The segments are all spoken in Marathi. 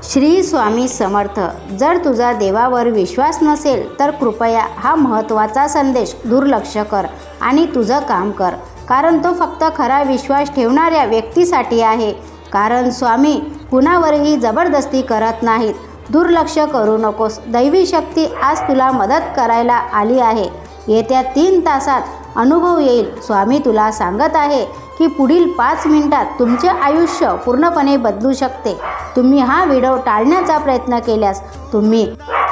श्री स्वामी समर्थ. जर तुझा देवावर विश्वास नसेल तर कृपया हा महत्त्वाचा संदेश दुर्लक्ष कर आणि तुझं काम कर, कारण तो फक्त खरा विश्वास ठेवणाऱ्या व्यक्तीसाठी आहे. कारण स्वामी कुणावरही जबरदस्ती करत नाहीत. दुर्लक्ष करू नकोस. दैवी शक्ती आज तुला मदत करायला आली आहे. येत्या 3 तासात अनुभव येईल. स्वामी तुला सांगत आहे की पुढील 5 मिनिटात तुमचे आयुष्य पूर्णपणे बदलू शकते. तुम्ही हा व्हिडिओ टाळण्याचा प्रयत्न केल्यास तुम्ही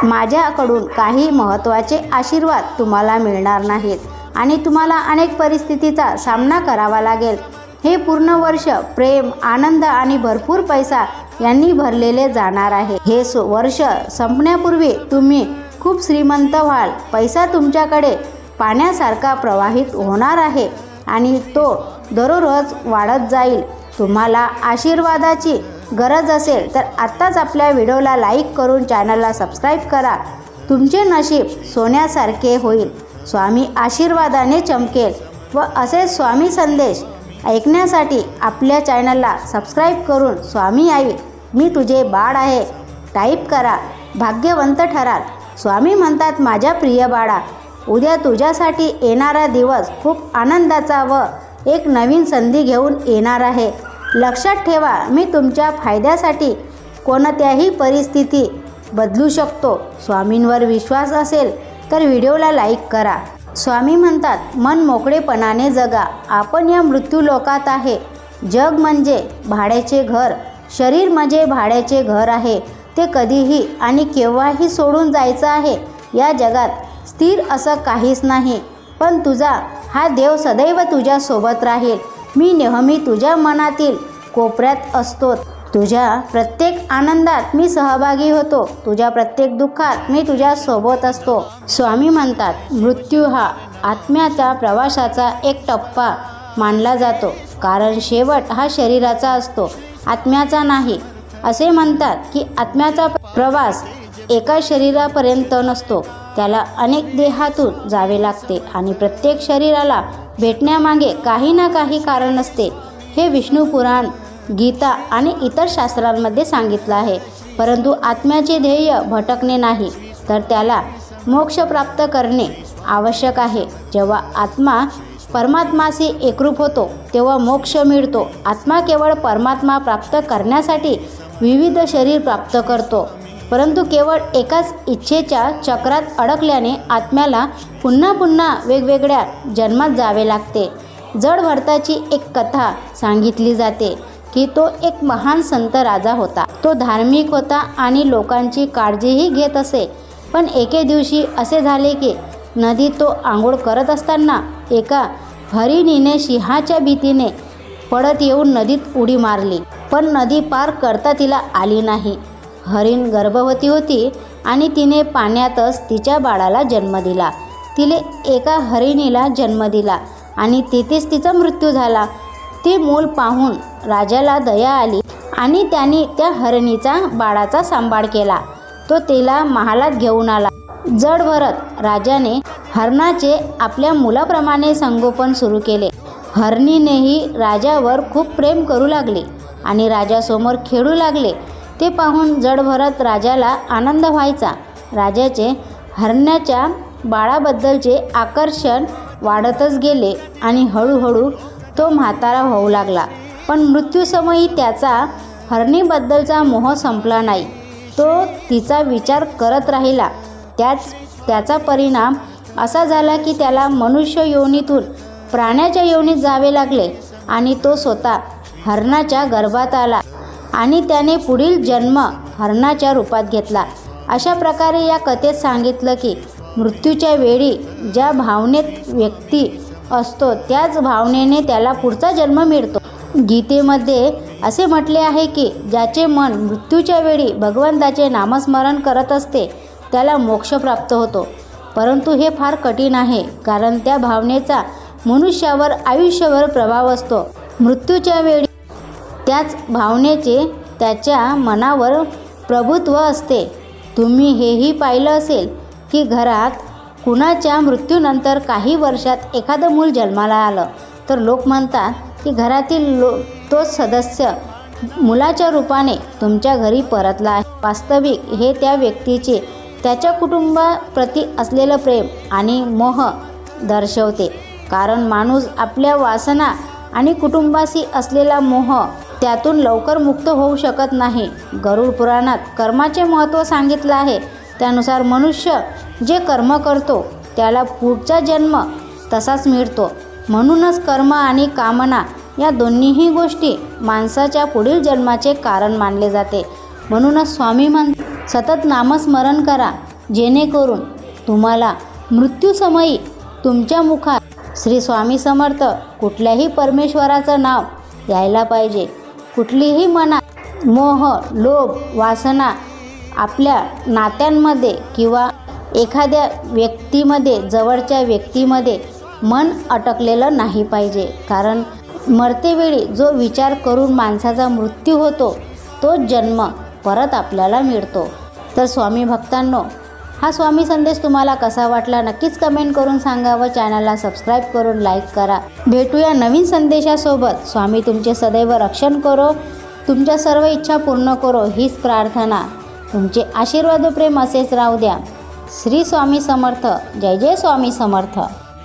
माझ्याकडून काही महत्त्वाचे आशीर्वाद तुम्हाला मिळणार नाहीत आणि तुम्हाला अनेक परिस्थितीचा सामना करावा लागेल. हे पूर्ण वर्ष प्रेम, आनंद आणि भरपूर पैसा यांनी भरलेले जाणार आहे. हे वर्ष संपण्यापूर्वी तुम्ही खूप श्रीमंत व्हाल. पैसा तुमच्याकडे पाण्यासारखा प्रवाहित होणार आहे आणि तो दररोज वाढत जाईल. तुम्हाला आशीर्वादाची गरज असेल तर आत्ताच आपल्या व्हिडिओला लाईक करून चॅनलला सबस्क्राईब करा. तुमचे नशीब सोन्यासारखे होईल. स्वामी आशीर्वादाने चमकेल व असे स्वामी संदेश ऐकण्यासाठी आपल्या चॅनलला सबस्क्राईब करून स्वामी आई मी तुझे बाळ आहे टाईप करा. भाग्यवंत ठराल. स्वामी म्हणतात, माझ्या प्रिय बाळा, उद्या तुझ्यासाठी येणारा दिवस खूप आनंदाचा व एक नवीन संधी घेऊन येणार आहे. लक्षात ठेवा, मी तुमच्या फायद्यासाठी कोणत्याही परिस्थिती बदलू शकतो. स्वामींवर विश्वास असेल तर व्हिडिओला लाईक करा. स्वामी म्हणतात, मन मोकळेपणाने जगा. आपण या मृत्यूलोकात आहे. जग म्हणजे भाड्याचे घर, शरीर म्हणजे भाड्याचे घर आहे. ते कधीही आणि केव्हाही सोडून जायचं आहे. या जगात स्थिर असं काहीच नाही, पण तुझा हा देव सदैव तुझ्या सोबत राहील. मी नेहमी तुझ्या मनातील कोपऱ्यात असतो. तुझ्या प्रत्येक आनंदात मी सहभागी होतो. तुझ्या प्रत्येक दुःखात मी तुझ्या सोबत असतो. स्वामी म्हणतात, मृत्यू हा आत्म्याच्या प्रवासाचा एक टप्पा मानला जातो, कारण शेवट हा शरीराचा असतो, आत्म्याचा नाही. असे म्हणतात की आत्म्याचा प्रवास एका शरीरापर्यंत नसतो, त्याला अनेक देहातून जावे लागते आणि प्रत्येक शरीराला भेटण्यामागे काही ना काही कारण असते. हे विष्णू पुराण, गीता आणि इतर शास्त्रांमध्ये सांगितलं आहे. परंतु आत्म्याचे ध्येय भटकणे नाही, तर त्याला मोक्ष प्राप्त करणे आवश्यक आहे. जेव्हा आत्मा परमात्माशी एकरूप होतो तेव्हा मोक्ष मिळतो. आत्मा केवळ परमात्मा प्राप्त करण्यासाठी विविध शरीर प्राप्त करतो, परंतु केवळ एकाच इच्छेच्या चक्रात अडकल्याने आत्म्याला पुन्हा पुन्हा वेगवेगळ्या जन्मात जावे लागते. जड भरताची एक कथा सांगितली जाते की तो एक महान संत राजा होता. तो धार्मिक होता आणि लोकांची काळजीही घेत असे. पण एके दिवशी असे झाले की नदीत तो आंघोळ करत असताना एका हरिणीने सिंहाच्या भीतीने पडत येऊन नदीत उडी मारली, पण नदी पार करता तिला आली नाही. हरिण गर्भवती होती आणि तिने पाण्यातच तिच्या बाळाला जन्म दिला. तिने एका हरिणीला जन्म दिला आणि तिथेच तिचा मृत्यू झाला. ते मूल पाहून राजाला दया आली आणि त्याने त्या हरिणीचा बाळाचा सांभाळ केला. तो तिला महालात घेऊन आला. जड भरत राजाने हरणाचे आपल्या मुलाप्रमाणे संगोपन सुरू केले. हरणीनेही राजावर खूप प्रेम करू लागले आणि राजासमोर खेळू लागले. ते पाहून जड भरत राजाला आनंद व्हायचा. राजाचे हरणाच्या बाळाबद्दलचे आकर्षण वाढतच गेले आणि हळूहळू तो म्हातारा होऊ लागला. पण मृत्यूसमयी त्याचा हरणीबद्दलचा मोह संपला नाही. तो तिचा विचार करत राहिला. त्याचा परिणाम असा झाला की त्याला मनुष्य योनीतून प्राण्याच्या योनीत जावे लागले आणि तो स्वतः हरणाच्या गर्भात आला आणि त्याने पुढील जन्म हरणाच्या रूपात घेतला. अशा प्रकारे या कथेत सांगितलं की मृत्यूच्या वेळी ज्या भावनेत व्यक्ती असतो त्याच भावनेने त्याला पुढचा जन्म मिळतो. गीतेमध्ये असे म्हटले आहे की ज्याचे मन मृत्यूच्या वेळी भगवंताचे नामस्मरण करत असते त्याला मोक्ष प्राप्त होतो. परंतु हे फार कठीण आहे, कारण त्या भावनेचा मनुष्यावर आयुष्यभर प्रभाव असतो. मृत्यूच्या वेळी त्याच भावनेचे त्याच्या मनावर प्रभुत्व असते. तुम्ही हेही पाहिलं असेल की घरात कुणाच्या मृत्यूनंतर काही वर्षात एखादं मूल जन्माला आलं तर लोक म्हणतात की घरातील तोच सदस्य मुलाच्या रूपाने तुमच्या घरी परतला आहे. वास्तविक हे त्या व्यक्तीचे त्याच्या कुटुंबाप्रती असलेलं प्रेम आणि मोह दर्शवते. कारण माणूस आपल्या वासना आणि कुटुंबाशी असलेला मोह त्यातून लवकर मुक्त होऊ शकत नाही. गरुड पुराणात कर्माचे महत्त्व सांगितलं आहे. त्यानुसार मनुष्य जे कर्म करतो त्याला पुढचा जन्म तसाच मिळतो. म्हणूनच कर्म आणि कामना या दोन्हीही गोष्टी माणसाच्या पुढील जन्माचे कारण मानले जाते. म्हणूनच स्वामी म्हणतात, सतत नामस्मरण करा, जेणेकरून तुम्हाला मृत्यूसमयी तुमच्या मुखात श्री स्वामी समर्थ कुठल्याही परमेश्वराचं नाव यायला पाहिजे. कुठलीही मनात मोह, लोभ, वासना आपल्या नात्यांमध्ये किंवा एखाद्या व्यक्तीमध्ये, जवळच्या व्यक्तीमध्ये मन अटकलेलं नाही पाहिजे. कारण मरतेवेळी जो विचार करून माणसाचा मृत्यू होतो तोच जन्म परत आपल्याला मिळतो. तर स्वामी भक्तांनो, हा स्वामी संदेश तुम्हाला कसा वाटला नक्कीच कमेंट करून सांगा व चॅनलला सबस्क्राईब करून लाईक करा. भेटूया नवीन संदेशासोबत. स्वामी तुमचे सदैव रक्षण करो, तुमच्या सर्व इच्छा पूर्ण करो हीच प्रार्थना. तुमचे आशीर्वाद प्रेम असेच राहू द्या. श्री स्वामी समर्थ. जय जय स्वामी समर्थ.